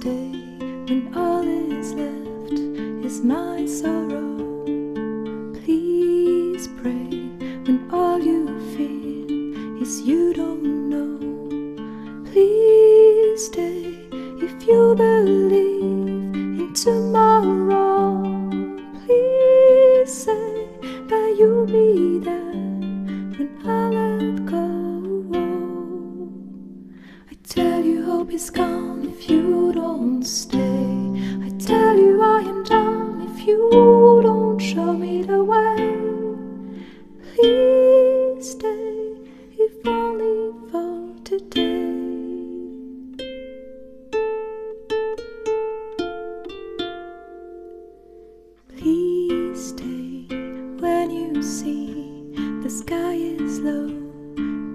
stay when all is left is my sorrow. Please pray when all you feel is you don't know. Please stay if you believe in tomorrow. Please say that you'll be there when I let go. I tell you hope is gone if you don't stay. I tell you I am done if you don't show me the way. Please stay if only for today. Please stay when you see the sky is low.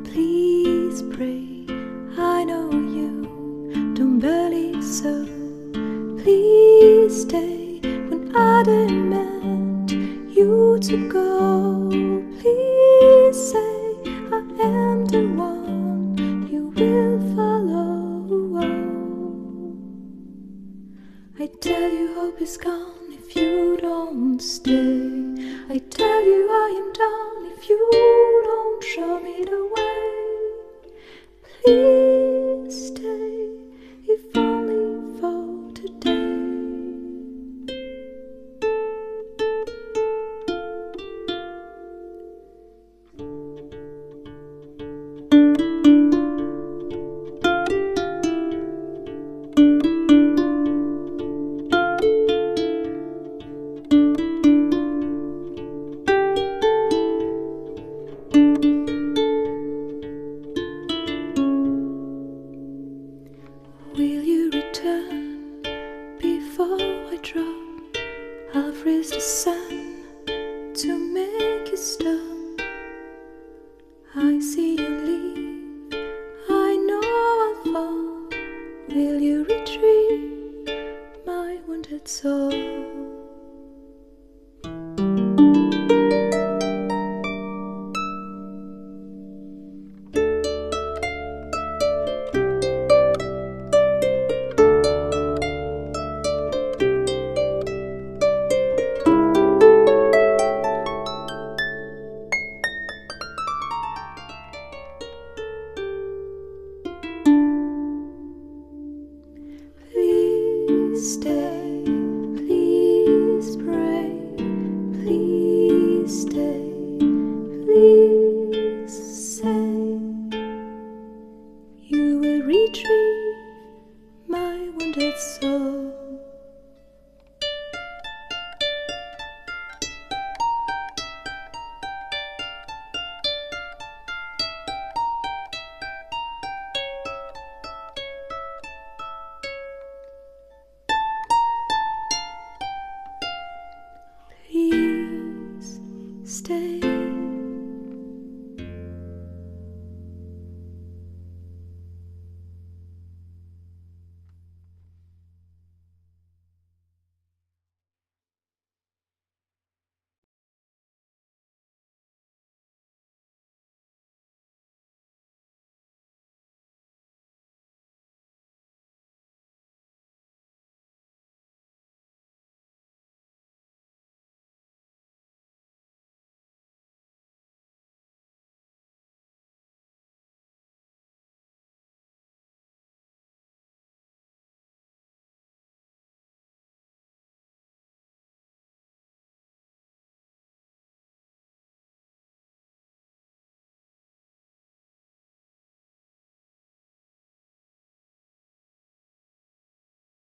Please pray, I know you don't believe so. Please stay when I demand you to go. Please say I am the one you will follow. I tell you hope is gone if you don't stay. I tell you I am done if you don't show me the way. Please stay if only for today. Will you return before I drop? I'll freeze the sun to make you stop. I see you leave, I know I'll fall. Will you retrieve my wounded soul? Please stay, please pray, please stay, please say you will retrieve my wounded soul. Please stay.